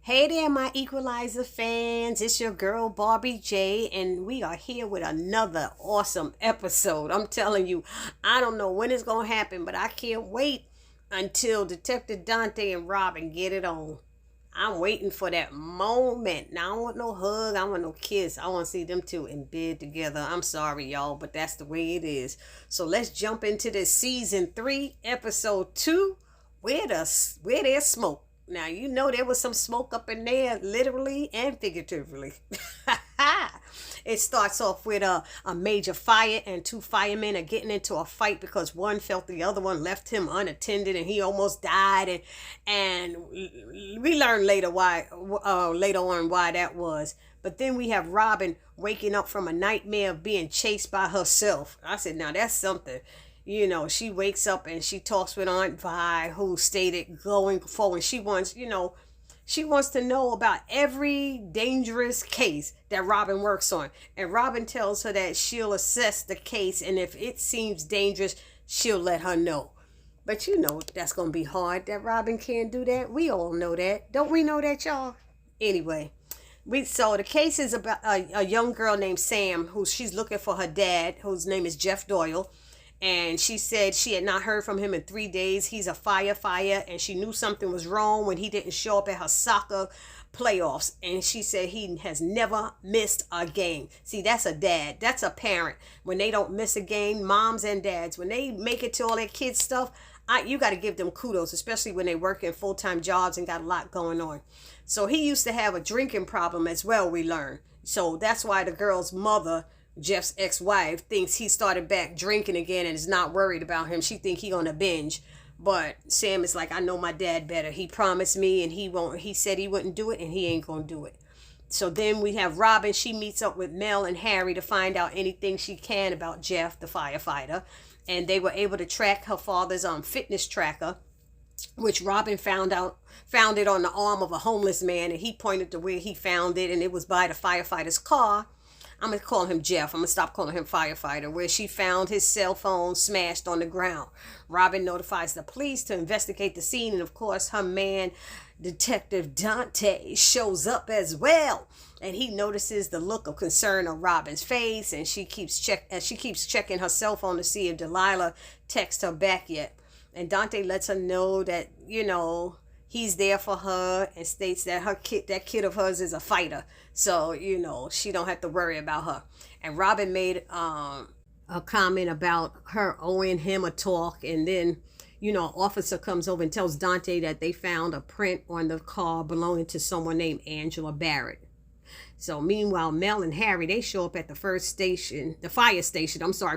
Hey there, my Equalizer fans. It's your girl, Barbie J, and we are here with another awesome episode. I'm telling you, I don't know when it's going to happen, but I can't wait until Detective Dante and Robin get it on. I'm waiting for that moment. Now, I don't want no hug. I don't want no kiss. I want to see them two in bed together. I'm sorry, y'all, but that's the way it is. So let's jump into this season 3, episode 2, where there's smoke. Now, you know there was some smoke up in there, literally and figuratively. It starts off with a major fire, and two firemen are getting into a fight because one felt the other one left him unattended and he almost died. And we learn later on why that was. But then we have Robin waking up from a nightmare of being chased by herself. I said, now that's something. You know, she wakes up and she talks with Aunt Vi, who stated going forward, she wants to know about every dangerous case that Robin works on. And Robin tells her that she'll assess the case, and if it seems dangerous, she'll let her know. But you know that's going to be hard, that Robin can't do that. We all know that. Don't we know that, y'all? Anyway, so the case is about a young girl named Sam, she's looking for her dad, whose name is Jeff Doyle. And she said she had not heard from him in 3 days. He's a firefighter, and she knew something was wrong when he didn't show up at her soccer playoffs. And she said he has never missed a game. See, that's a dad. That's a parent. When they don't miss a game, moms and dads, when they make it to all their kids' stuff, you got to give them kudos, especially when they work in full-time jobs and got a lot going on. So he used to have a drinking problem as well, we learned. So that's why the girl's mother, Jeff's ex-wife, thinks he started back drinking again and is not worried about him. She think he on a binge. But Sam is like, I know my dad better. He promised me and he said he wouldn't do it, and he ain't gonna do it. So then we have Robin. She meets up with Mel and Harry to find out anything she can about Jeff, the firefighter. And they were able to track her father's fitness tracker, which Robin found it on the arm of a homeless man, and he pointed to where he found it, and it was by the firefighter's car. I'm going to call him Jeff. I'm going to stop calling him firefighter, where she found his cell phone smashed on the ground. Robin notifies the police to investigate the scene. And of course, her man, Detective Dante, shows up as well. And he notices the look of concern on Robin's face. And she keeps checking her cell phone to see if Delilah texts her back yet. And Dante lets her know that, he's there for her, and states that that kid of hers is a fighter. So, she don't have to worry about her. And Robin made a comment about her owing him a talk. And then, an officer comes over and tells Dante that they found a print on the car belonging to someone named Angela Barrett. So meanwhile, Mel and Harry, they show up at the fire station,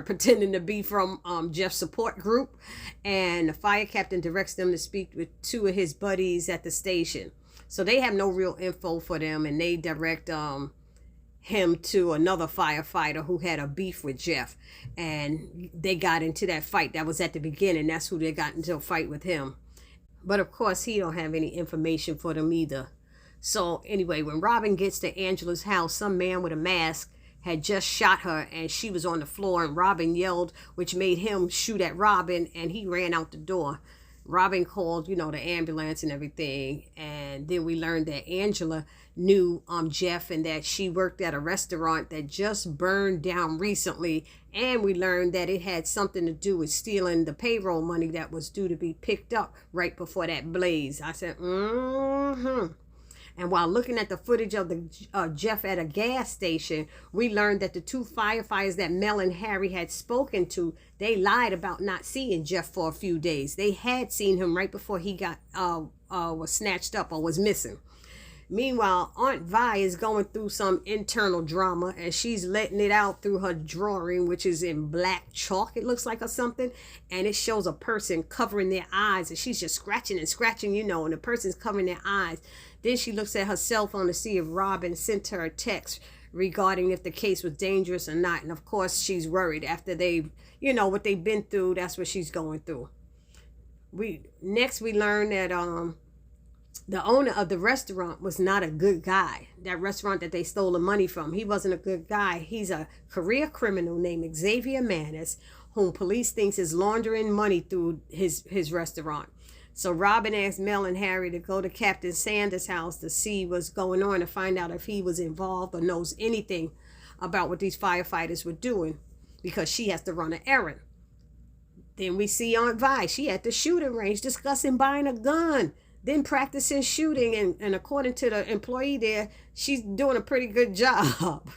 pretending to be from Jeff's support group. And the fire captain directs them to speak with two of his buddies at the station. So they have no real info for them, and they direct him to another firefighter who had a beef with Jeff. And they got into that fight. That was at the beginning. That's who they got into a fight with him. But of course, he don't have any information for them either. So anyway, when Robin gets to Angela's house, some man with a mask had just shot her, and she was on the floor, and Robin yelled, which made him shoot at Robin, and he ran out the door. Robin called, the ambulance and everything. And then we learned that Angela knew Jeff, and that she worked at a restaurant that just burned down recently. And we learned that it had something to do with stealing the payroll money that was due to be picked up right before that blaze. I said, And while looking at the footage of Jeff at a gas station, we learned that the two firefighters that Mel and Harry had spoken to, they lied about not seeing Jeff for a few days. They had seen him right before he was snatched up or was missing. Meanwhile, Aunt Vi is going through some internal drama, and she's letting it out through her drawing, which is in black chalk, it looks like, or something. And it shows a person covering their eyes, and she's just scratching, and the person's covering their eyes. Then she looks at her cell phone to see if Robin sent her a text regarding if the case was dangerous or not. And of course, she's worried after what they've been through. That's what she's going through. We learn that the owner of the restaurant was not a good guy. That restaurant that they stole the money from, he wasn't a good guy. He's a career criminal named Xavier Manis, whom police thinks is laundering money through his restaurant. So Robin asked Mel and Harry to go to Captain Sanders' house to see what's going on, to find out if he was involved or knows anything about what these firefighters were doing, because she has to run an errand. Then we see Aunt Vi. She at the shooting range discussing buying a gun, then practicing shooting. And according to the employee there, she's doing a pretty good job.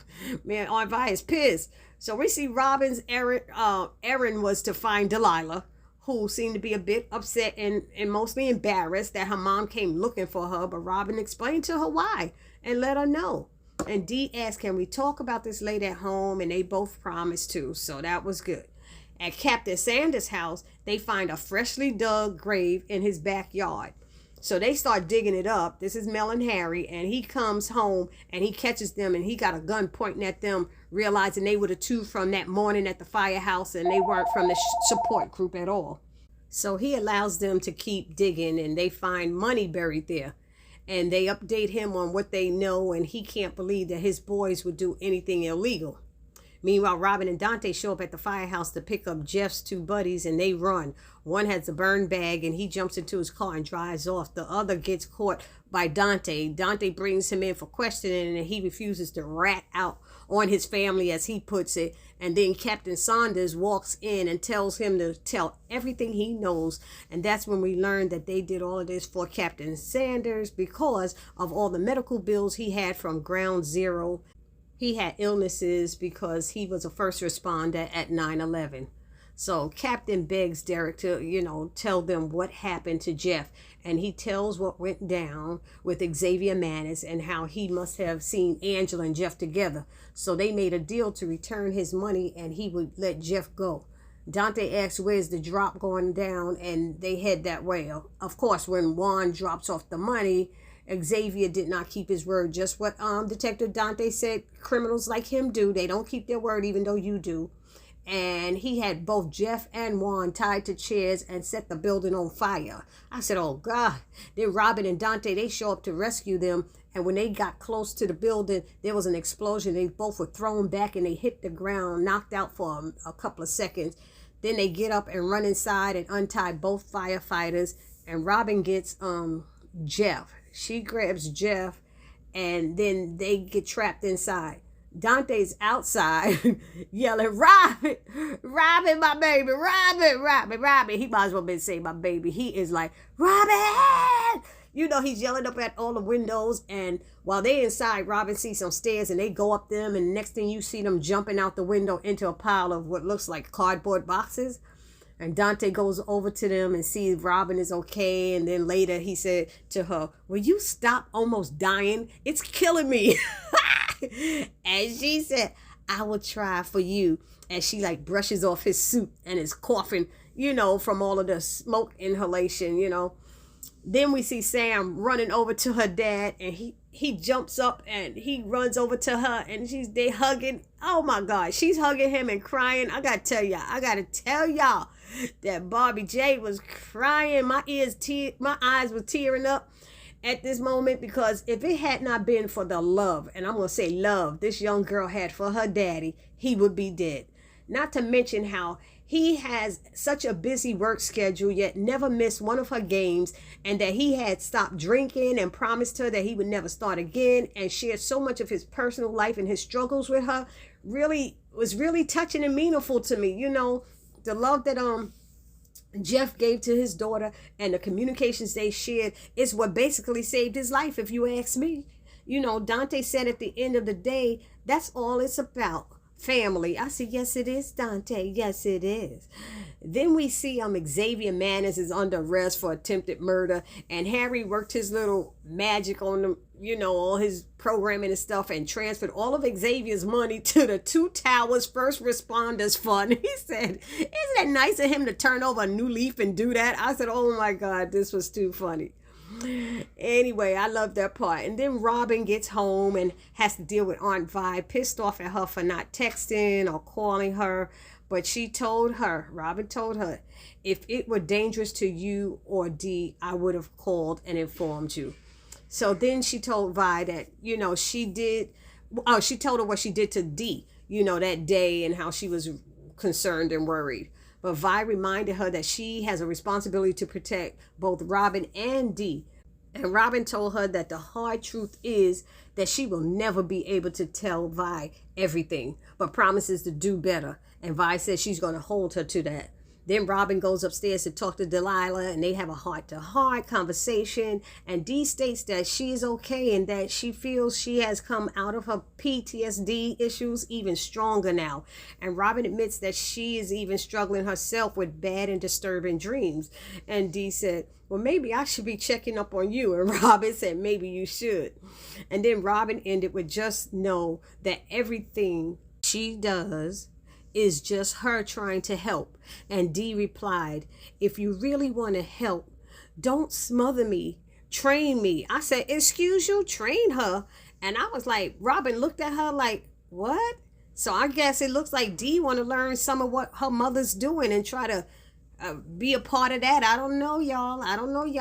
Man, Aunt Vi is pissed. So we see Robin's errand was to find Delilah, who seemed to be a bit upset and mostly embarrassed that her mom came looking for her. But Robin explained to her why and let her know. And Dee asked, can we talk about this later at home? And they both promised to. So that was good. At Captain Sanders' house, they find a freshly dug grave in his backyard. So they start digging it up. This is Mel and Harry, and he comes home and he catches them, and he got a gun pointing at them, realizing they were the two from that morning at the firehouse, and they weren't from the support group at all. So he allows them to keep digging, and they find money buried there. And they update him on what they know, and he can't believe that his boys would do anything illegal. Meanwhile, Robin and Dante show up at the firehouse to pick up Jeff's two buddies, and they run. One has a burn bag, and he jumps into his car and drives off. The other gets caught by Dante. Dante brings him in for questioning, and he refuses to rat out on his family, as he puts it. And then Captain Sanders walks in and tells him to tell everything he knows. And that's when we learn that they did all of this for Captain Sanders because of all the medical bills he had from Ground Zero. He had illnesses because he was a first responder at 9/11. So Captain begs Derek to, tell them what happened to Jeff. And he tells what went down with Xavier Manis and how he must have seen Angela and Jeff together. So they made a deal to return his money and he would let Jeff go. Dante asks where's the drop going down, and they head that way. Of course, when Juan drops off the money, Xavier did not keep his word. Just what Detective Dante said criminals like him do. They don't keep their word even though you do. And he had both Jeff and Juan tied to chairs and set the building on fire. I said, oh God. Then Robin and Dante, they show up to rescue them. And when they got close to the building, there was an explosion. They both were thrown back and they hit the ground, knocked out for a couple of seconds. Then they get up and run inside and untie both firefighters. And Robin gets Jeff. She grabs Jeff, and then they get trapped inside. Dante's outside yelling, Robin, Robin, my baby, Robin, Robin, Robin. He might as well been saying my baby. He is like, Robin! He's yelling up at all the windows. And while they inside, Robin sees some stairs, and they go up them. And next thing you see them jumping out the window into a pile of what looks like cardboard boxes. And Dante goes over to them and sees Robin is okay. And then later he said to her, will you stop almost dying? It's killing me. And she said, I will try for you. And she brushes off his suit and is coughing, from all of the smoke inhalation, Then we see Sam running over to her dad, and he jumps up and he runs over to her, and they hugging. Oh my God, she's hugging him and crying. I gotta tell y'all that Barbie J was crying. My eyes were tearing up at this moment, because if it had not been for the love, and I'm gonna say love, this young girl had for her daddy, he would be dead. Not to mention how he has such a busy work schedule, yet never missed one of her games, and that he had stopped drinking and promised her that he would never start again, and shared so much of his personal life and his struggles with her. Was really touching and meaningful to me. The love that Jeff gave to his daughter and the communications they shared is what basically saved his life, if you ask me. Dante said at the end of the day, that's all it's about. Family. I said, yes, it is, Dante. Yes, it is. Then we see Xavier Manis is under arrest for attempted murder, and Harry worked his little magic on them, all his programming and stuff, and transferred all of Xavier's money to the Two Towers First Responders Fund. He said, isn't that nice of him to turn over a new leaf and do that? I said, oh my God, this was too funny. Anyway, I love that part. And then Robin gets home and has to deal with Aunt Vi, pissed off at her for not texting or calling her. But Robin told her, if it were dangerous to you or Dee, I would have called and informed you. So then she told Vi that, she told her what she did to Dee, that day, and how she was concerned and worried. But Vi reminded her that she has a responsibility to protect both Robin and Dee. And Robin told her that the hard truth is that she will never be able to tell Vi everything, but promises to do better. And Vi says she's going to hold her to that. Then Robin goes upstairs to talk to Delilah, and they have a heart-to-heart conversation. And Dee states that she is okay and that she feels she has come out of her PTSD issues even stronger now. And Robin admits that she is even struggling herself with bad and disturbing dreams. And Dee said, well, maybe I should be checking up on you. And Robin said, maybe you should. And then Robin ended with, just know that everything she does is just her trying to help. And Dee replied, if you really want to help, don't smother me, train me. I said, excuse you, train her? And I was like, Robin looked at her like, what? So I guess it looks like Dee want to learn some of what her mother's doing and try to be a part of that. I don't know, y'all.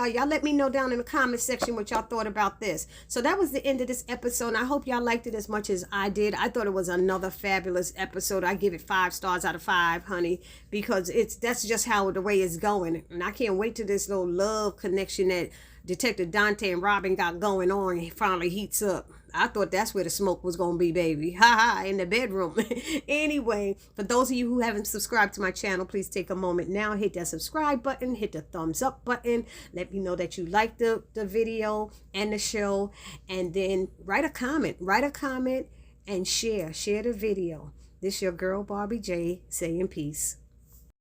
Y'all let me know down in the comment section what y'all thought about this. So that was the end of this episode, and I hope y'all liked it as much as I did. I thought it was another fabulous episode. I give it 5 stars out of 5, honey, because that's just how the way it's going. And I can't wait till this little love connection that Detective Dante and Robin got going on finally heats up. I thought that's where the smoke was going to be, baby. Ha ha, in the bedroom. Anyway, for those of you who haven't subscribed to my channel, please take a moment now, hit that subscribe button, hit the thumbs up button. Let me know that you like the video and the show. And then write a comment and share the video. This your girl, Barbie J, saying peace.